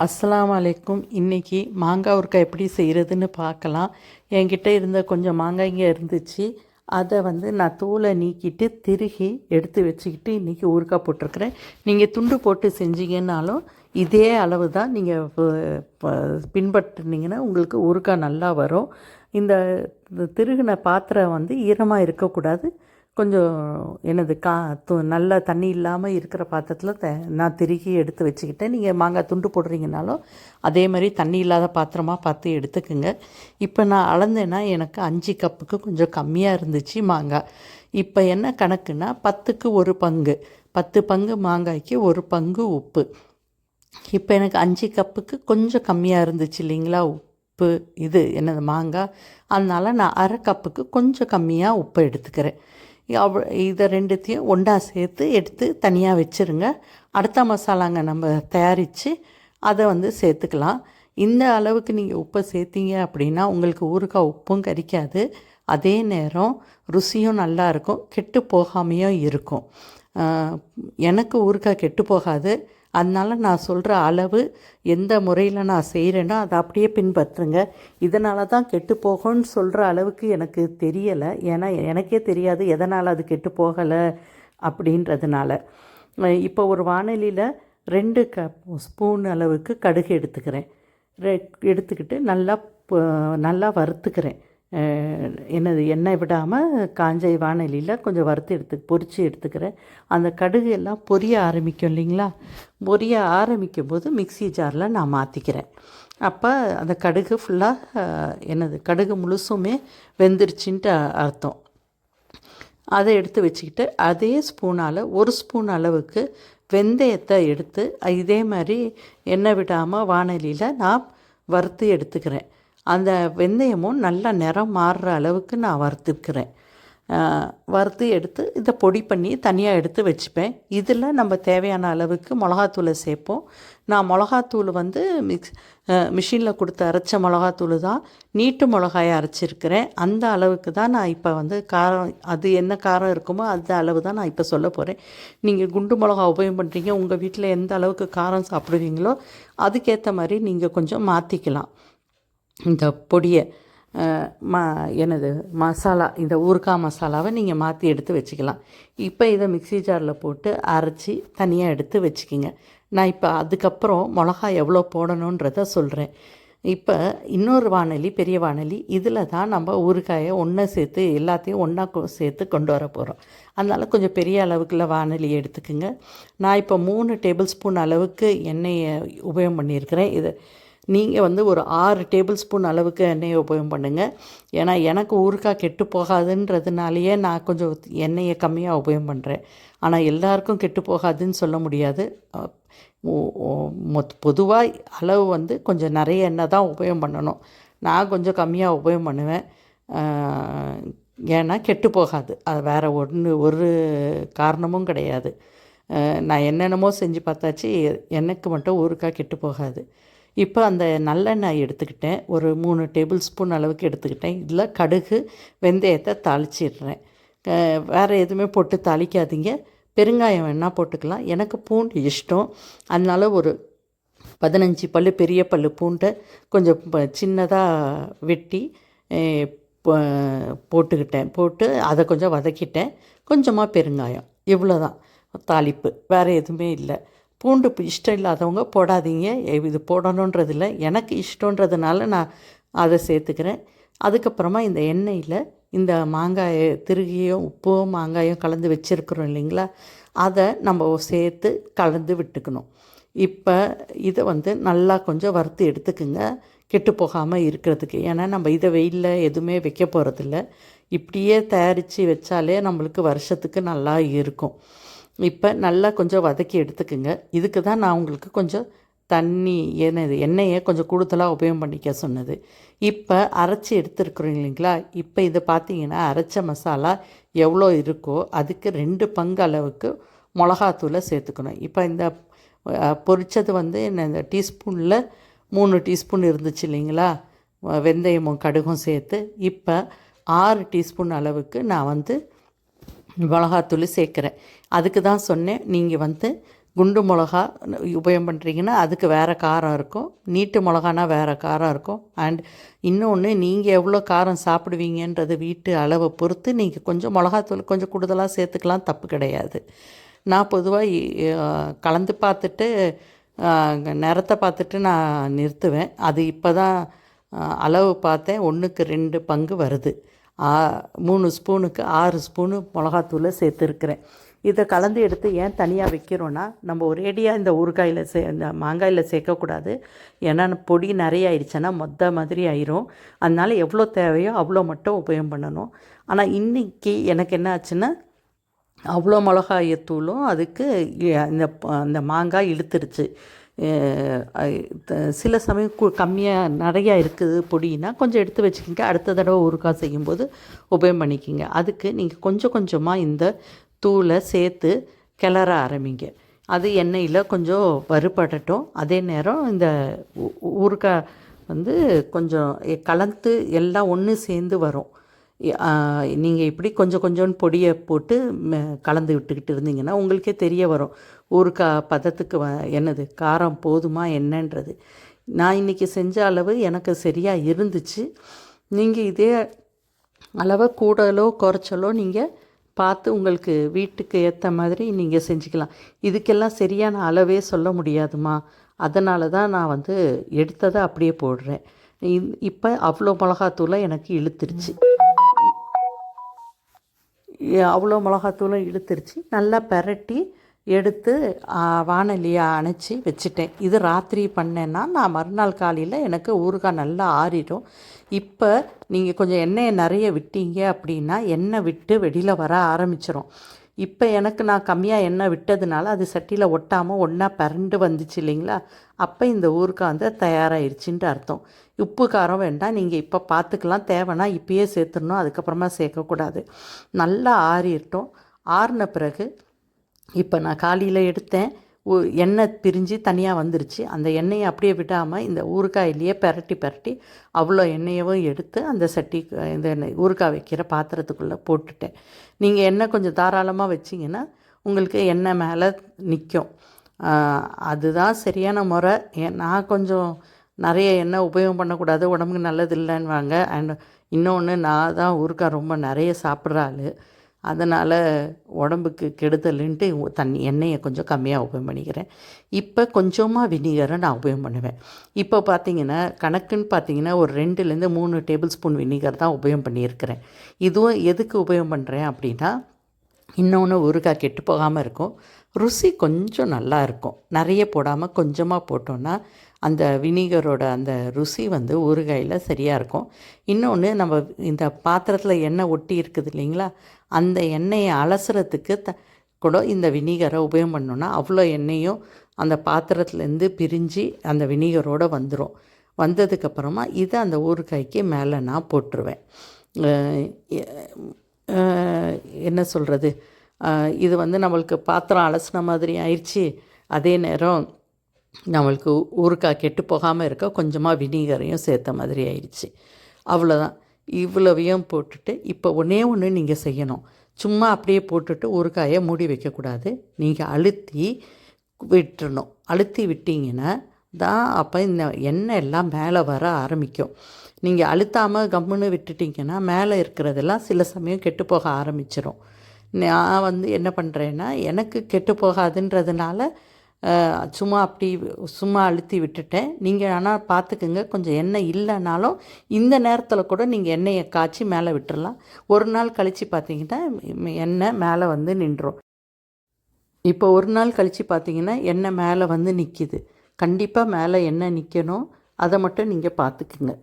அஸ்ஸலாமு அலைக்கும். இன்றைக்கி மாங்காய் ஊறுகாய் எப்படி செய்கிறதுன்னு பார்க்கலாம். என்கிட்ட இருந்த கொஞ்சம் மாங்காய்ங்க இருந்துச்சு. அதை நான் தூளை நீக்கிட்டு திருகி எடுத்து வச்சுக்கிட்டு இன்றைக்கி ஊறுகாய் போட்டிருக்கிறேன். நீங்கள் துண்டு போட்டு செஞ்சீங்கன்னாலும் இதே அளவு தான் நீங்கள் பின்பற்றினீங்கன்னா உங்களுக்கு ஊறுகாய் நல்லா வரும். இந்த திருகின பாத்திரம் ஈரமாக இருக்கக்கூடாது. கொஞ்சம் நல்ல தண்ணி இல்லாமல் இருக்கிற பாத்திரத்தில் நான் திருகி எடுத்து வச்சுக்கிட்டேன். நீங்கள் மாங்காய் துண்டு போடுறீங்கனாலும் அதே மாதிரி தண்ணி இல்லாத பாத்திரமாக பார்த்து எடுத்துக்குங்க. இப்போ நான் அளந்தேன்னா எனக்கு 5 கப்புக்கு கொஞ்சம் கம்மியாக இருந்துச்சு மாங்காய். இப்போ என்ன கணக்குன்னா 10க்கு 1 பங்கு, 10 பங்கு மாங்காய்க்கு 1 பங்கு உப்பு. இப்போ எனக்கு 5 கப்புக்கு கொஞ்சம் கம்மியாக இருந்துச்சு இல்லைங்களா உப்பு, மாங்காய். அதனால் நான் அரை கப்புக்கு கொஞ்சம் கம்மியாக உப்பு எடுத்துக்கிறேன். இதை ரெண்டுத்தையும் ஒன்றா சேர்த்து எடுத்து தனியாக வச்சுருங்க. அடுத்த மசாலாங்க நம்ம தயாரித்து அதை சேர்த்துக்கலாம். இந்த அளவுக்கு நீங்கள் உப்பை சேர்த்திங்க அப்படின்னா உங்களுக்கு ஊறுகாய் உப்பும் கரிக்காது, அதே நேரம் ருசியும் நல்லாயிருக்கும், கெட்டு போகாமையும் இருக்கும். எனக்கு ஊறுகாய் கெட்டு போகாது. அதனால் நான் சொல்கிற அளவு எந்த முறையில் நான் செய்கிறேனோ அதை அப்படியே பின்பற்றுங்க. இதனால தான் கெட்டு போகும்னு சொல்கிற அளவுக்கு எனக்கு தெரியலை. ஏன்னா எனக்கே தெரியாது எதனால் அது கெட்டு போகலை அப்படின்றதுனால. இப்போ ஒரு வாணலியில் 2 ஸ்பூன் அளவுக்கு கடுகு எடுத்துக்கிறேன். எடுத்துக்கிட்டு நல்லா வறுத்துக்கிறேன். எண்ணெய் விடாமல் காஞ்ச வாணலியில் கொஞ்சம் வறுத்து பொரித்து எடுத்துக்கிறேன். அந்த கடுகு எல்லாம் பொரிய ஆரம்பிக்கும் இல்லைங்களா, பொரிய ஆரம்பிக்கும் போது மிக்ஸி ஜாரில் நான் மாற்றிக்கிறேன். அப்போ அந்த கடுகு ஃபுல்லாக கடுகு முழுசுமே வெந்துருச்சுன்ட்டு அர்த்தம். அதை எடுத்து வச்சுக்கிட்டு அதே ஸ்பூனால் 1 ஸ்பூன் அளவுக்கு வெந்தயத்தை எடுத்து இதே மாதிரி எண்ணெய் விடாமல் வாணலியில் நான் வறுத்து எடுத்துக்கிறேன். அந்த வெந்தயமும் நல்லா நிறம் மாறுற அளவுக்கு நான் வறுத்துக்கிறேன். வறுத்து எடுத்து இதை பொடி பண்ணி தனியாக எடுத்து வச்சுப்பேன். இதில் நம்ம தேவையான அளவுக்கு மிளகாத்தூளை சேர்ப்போம். நான் மிளகாத்தூள் மிஷினில் கொடுத்து அரைச்ச மிளகாத்தூள் தான், நீட்டு மிளகாயை அரைச்சிருக்கிறேன். அந்த அளவுக்கு தான் நான் இப்போ காரம், அது என்ன காரம் இருக்குமோ அந்த அளவு தான் நான் இப்போ சொல்ல போகிறேன். நீங்கள் குண்டு மிளகா உபயோகம் பண்ணுறீங்க, உங்கள் வீட்டில் எந்த அளவுக்கு காரம் சாப்பிடுவீங்களோ அதுக்கேற்ற மாதிரி நீங்கள் கொஞ்சம் மாற்றிக்கலாம். இந்த பொடியை மசாலா, இந்த ஊறுகாய் மசாலாவை நீங்கள் மாற்றி எடுத்து வச்சுக்கலாம். இப்போ இதை மிக்ஸி ஜாரில் போட்டு அரைச்சி தனியாக எடுத்து வச்சுக்கிங்க. நான் இப்போ அதுக்கப்புறம் மிளகா எவ்வளோ போடணுன்றத சொல்கிறேன். இப்போ இன்னொரு வாணலி, பெரிய வாணலி, இதில் தான் நம்ம ஊறுகாயை ஒன்றா சேர்த்து எல்லாத்தையும் ஒன்றா சேர்த்து கொண்டு வர போகிறோம். அதனால் கொஞ்சம் பெரிய அளவுக்குள்ள வாணலி எடுத்துக்குங்க. நான் இப்போ 3 டேபிள் ஸ்பூன் அளவுக்கு எண்ணெயை உபயோகம் பண்ணியிருக்கிறேன். இது நீங்கள் ஒரு 6 டேபிள் ஸ்பூன் அளவுக்கு எண்ணெயை உபயோகம் பண்ணுங்கள். ஏன்னா எனக்கு ஊறுகாய் கெட்டு போகாதுன்றதுனாலேயே நான் கொஞ்சம் எண்ணெயை கம்மியாக உபயோகம் பண்ணுறேன். ஆனால் எல்லாருக்கும் கெட்டு போகாதுன்னு சொல்ல முடியாது. பொதுவாக அளவு கொஞ்சம் நிறைய எண்ணெய் தான் உபயோகம் பண்ணணும். நான் கொஞ்சம் கம்மியாக உபயோகம் பண்ணுவேன். ஏன்னா கெட்டு போகாது. அது வேறு ஒரு காரணமும் கிடையாது. நான் என்னென்னமோ செஞ்சு பார்த்தாச்சு, எனக்கு மட்டும் ஊறுகாய் கெட்டு போகாது. இப்போ அந்த நல்லெண்ணெய் எடுத்துக்கிட்டேன், ஒரு 3 டேபிள் ஸ்பூன் அளவுக்கு எடுத்துக்கிட்டேன். இதில் கடுகு வெந்தயத்தை தாளிச்சிடுறேன். வேறு எதுவுமே போட்டு தாளிக்காதீங்க. பெருங்காயம் வேணால் போட்டுக்கலாம். எனக்கு பூண்டு இஷ்டம், அதனால் ஒரு 15 பல் பெரிய பல் பூண்டை கொஞ்சம் சின்னதாக வெட்டி போட்டு அதை கொஞ்சம் வதக்கிட்டேன். கொஞ்சமாக பெருங்காயம், இவ்வளோ தான் தாளிப்பு, வேறு எதுவுமே இல்லை. பூண்டு இஷ்டம் இல்லாதவங்க போடாதீங்க. இது போடணுன்றதில்லை, எனக்கு இஷ்டன்றதுனால நான் அதை சேர்த்துக்கிறேன். அதுக்கப்புறமா இந்த எண்ணெயில் இந்த மாங்காயை திருகியும் உப்பும் மாங்காயும் கலந்து வச்சுருக்குறோம் இல்லைங்களா, அதை நம்ம சேர்த்து கலந்து விட்டுக்கணும். இப்போ இதை நல்லா கொஞ்சம் வறுத்து எடுத்துக்குங்க, கெட்டு போகாமல் இருக்கிறதுக்கு. ஏன்னா நம்ம இதை வெயிலில் எதுவுமே வைக்க போகிறதில்ல, இப்படியே தயாரித்து வச்சாலே நம்மளுக்கு வருஷத்துக்கு நல்லா இருக்கும். இப்போ நல்லா கொஞ்சம் வதக்கி எடுத்துக்குங்க. இதுக்கு தான் நான் உங்களுக்கு கொஞ்சம் தண்ணி எண்ணெயை கொஞ்சம் கூடுதலாக உபயோகம் பண்ணிக்க சொன்னது. இப்போ அரைச்சி எடுத்துருக்குறோம் இல்லைங்களா, இப்போ இதை பார்த்தீங்கன்னா அரைச்ச மசாலா எவ்வளோ இருக்கோ அதுக்கு 2 பங்கு அளவுக்கு மிளகாத்தூளை சேர்த்துக்கணும். இப்போ இந்த பொரித்தது இந்த டீஸ்பூனில் 3 டீஸ்பூன் இருந்துச்சு இல்லைங்களா, வெந்தயமும் கடுகும் சேர்த்து. இப்போ 6 டீஸ்பூன் அளவுக்கு நான் மிளகாத்தூள் சேர்க்குறேன். அதுக்கு தான் சொன்னேன், நீங்கள் குண்டு மிளகா உபயோகம் பண்ணுறீங்கன்னா அதுக்கு வேறு காரம் இருக்கும், நீட்டு மிளகானா வேறு காரம் இருக்கும். அண்ட் இன்னொன்று, நீங்கள் எவ்வளோ காரம் சாப்பிடுவீங்கன்றது வீட்டு அளவை பொறுத்து நீங்கள் கொஞ்சம் மிளகாத்தூள் கொஞ்சம் கூடுதலாக சேர்த்துக்கலாம், தப்பு கிடையாது. நான் பொதுவாக கலந்து பார்த்துட்டு நிறத்தை பார்த்துட்டு நான் நிறுத்துவேன். அது இப்போ தான் அளவு பார்த்தேன், 1க்கு 2 பங்கு வருது. 3 ஸ்பூனுக்கு 6 ஸ்பூனு மிளகாத்தூளை சேர்த்துருக்குறேன். இதை கலந்து எடுத்து ஏன் தனியாக வைக்கிறோன்னா, நம்ம ஒரேடியாக இந்த ஊறுகாயில் இந்த மாங்காயில் சேர்க்கக்கூடாது. ஏன்னா பொடி நிறைய ஆயிடுச்சுன்னா மொத்த மாதிரி ஆயிரும். அதனால் எவ்வளோ தேவையோ அவ்வளோ மட்டும் உபயோகம் பண்ணணும். ஆனால் இன்றைக்கி எனக்கு என்ன ஆச்சுன்னா, அவ்வளோ மிளகாயத்தூளும் அதுக்கு அந்த மாங்காய் இழுத்துருச்சு. சில சமயம் கம்மியாக நிறையா இருக்குது பொடினா கொஞ்சம் எடுத்து வச்சுக்கிங்க, அடுத்த தடவை ஊறுகாய் செய்யும்போது உபயோகம் பண்ணிக்கிங்க. அதுக்கு நீங்கள் கொஞ்சம் கொஞ்சமாக இந்த தூளை சேர்த்து கிளற ஆரம்பிங்க. அது எண்ணெயில் கொஞ்சம் வறுபடட்டும். அதே நேரம் இந்த ஊறுகாய் கொஞ்சம் கலந்து எல்லாம் ஒன்று சேர்ந்து வரும். நீங்கள் இப்படி கொஞ்சம் கொஞ்சோன்னு பொடியை போட்டு கலந்து விட்டுக்கிட்டு இருந்தீங்கன்னா உங்களுக்கே தெரிய வரும் ஊறுகாய் பதத்துக்கு என்னது காரம் போதுமா என்னன்றது. நான் இன்றைக்கி செஞ்ச அளவு எனக்கு சரியாக இருந்துச்சு. நீங்கள் இதே அளவை கூடலோ குறைச்சலோ நீங்கள் பார்த்து உங்களுக்கு வீட்டுக்கு ஏற்ற மாதிரி நீங்கள் செஞ்சுக்கலாம். இதுக்கெல்லாம் சரியான அளவே சொல்ல முடியாதுமா, அதனால தான் நான் எடுத்ததை அப்படியே போடுறேன். இப்போ அவ்வளோ மிளகாத்தூளை எனக்கு இழுத்துருச்சு. அவ்வளோ மிளகாத்தூளும் இழுத்துருச்சு. நல்லா பெரட்டி எடுத்து வானலியை அணைச்சி வச்சுட்டேன். இது ராத்திரி பண்ணேன்னா நான் மறுநாள் காலையில் எனக்கு ஊறுகாய் நல்லா ஆறிடும். இப்போ நீங்கள் கொஞ்சம் எண்ணெயை நிறைய விட்டீங்க அப்படின்னா எண்ணெய் விட்டு வெளியில் வர ஆரம்பிச்சிடும். இப்போ எனக்கு நான் கம்மியாக எண்ணெய் விட்டதுனால அது சட்டியில் ஒட்டாமல் ஒன்றா பரண்டு வந்துச்சு இல்லைங்களா, அப்போ இந்த ஊறுகாய் தயாராகிடுச்சின்ட்டு அர்த்தம். உப்பு காரம் வேண்டாம், நீங்கள் இப்போ பார்த்துக்கலாம், தேவைன்னா இப்பயே சேர்த்துடணும், அதுக்கப்புறமா சேர்க்கக்கூடாது. நல்லா ஆறிட்டோம். ஆறின பிறகு இப்போ நான் காலையில் எடுத்தேன், எண்ணெய் பிரிஞ்சு தனியாக வந்துருச்சு. அந்த எண்ணெயை அப்படியே விடாமல் இந்த ஊறுகாயிலேயே பெரட்டி அவ்வளோ எண்ணெயவும் எடுத்து அந்த சட்டி இந்த ஊறுகாய் வைக்கிற பாத்திரத்துக்குள்ளே போட்டுட்டேன். நீங்கள் எண்ணெய் கொஞ்சம் தாராளமாக வச்சிங்கன்னா உங்களுக்கு எண்ணெய் மேலே நிற்கும். அதுதான் சரியான முறை. நான் கொஞ்சம் நிறைய எண்ணெய் உபயோகம் பண்ணக்கூடாது, உடம்புக்கு நல்லது இல்லைன்னுவாங்க. அண்ட் இன்னொன்று, நான் தான் ஊறுகாய் ரொம்ப நிறைய சாப்பிட்ற ஆள், அதனால் உடம்புக்கு கெடுதலுன்ட்டு எண்ணெயை கொஞ்சம் கம்மியாக உபயோகம் பண்ணிக்கிறேன். இப்போ கொஞ்சமாக வினிகரை நான் உபயோகம் பண்ணுவேன். இப்போ பார்த்திங்கன்னா கணக்குன்னு பார்த்திங்கன்னா ஒரு 2லேருந்து 3 டேபிள் ஸ்பூன் வினிகர் தான் உபயோகம் பண்ணியிருக்கிறேன். இதுவும் எதுக்கு உபயோகம் பண்ணுறேன் அப்படின்னா, இன்னொன்று ஊறுகாய் கெட்டு போகாமல் இருக்கும், ருசி கொஞ்சம் நல்லா இருக்கும். நிறைய போடாமல் கொஞ்சமாக போட்டோன்னா அந்த வினிகரோட அந்த ருசி ஊறுகாயில் சரியாக இருக்கும். இன்னொன்று, நம்ம இந்த பாத்திரத்தில் எண்ணெய் ஒட்டி இருக்குது இல்லைங்களா, அந்த எண்ணெயை அலசுறதுக்கு கூட இந்த வினிகரை உபயோகம் பண்ணோன்னா அவ்வளோ எண்ணெயும் அந்த பாத்திரத்துலேருந்து பிரிஞ்சு அந்த வினிகரோடு வந்துடும். வந்ததுக்கப்புறமா இதை அந்த ஊறுகாய்க்கு மேலே நான் போட்டுருவேன். என்ன சொல்கிறது, இது நம்மளுக்கு பாத்திரம் அலசின மாதிரி ஆயிடுச்சு. அதே நேரம் நம்மளுக்கு ஊறுகாய் கெட்டு போகாமல் இருக்க கொஞ்சமாக வினிகரையும் சேர்த்த மாதிரி ஆயிடுச்சு. அவ்வளோதான். இவ்வளவையும் போட்டுட்டு இப்போ ஒன்று நீங்கள் செய்யணும். சும்மா அப்படியே போட்டுட்டு ஊறுகாயை மூடி வைக்கக்கூடாது. நீங்கள் அழுத்தி விட்டுறணும். அழுத்தி விட்டிங்கன்னா தான் அப்போ இந்த எண்ணெய் எல்லாம் மேலே வர ஆரம்பிக்கும். நீங்கள் அழுத்தாமல் கம்முன்னு விட்டுட்டிங்கன்னா மேலே இருக்கிறதெல்லாம் சில சமயம் கெட்டு போக ஆரம்பிச்சிடும். நான் என்ன பண்ணுறேன்னா, எனக்கு கெட்டு போகாதுன்றதுனால சும்மா அழுத்தி விட்டுட்டேன். நீங்கள் ஆனால் பார்த்துக்குங்க, கொஞ்சம் எண்ணெய் இல்லைனாலும் இந்த நேரத்தில் கூட நீங்கள் எண்ணெயை காய்ச்சி மேலே விட்டுறலாம். ஒரு நாள் கழித்து பார்த்தீங்கன்னா எண்ணெய் மேலே நின்றும். இப்போ ஒரு நாள் கழித்து பார்த்தீங்கன்னா எண்ணெய் மேலே நிற்கிது. கண்டிப்பாக மேலே எண்ணெய் நிற்கணும், அதை மட்டும் நீங்கள் பார்த்துக்குங்க.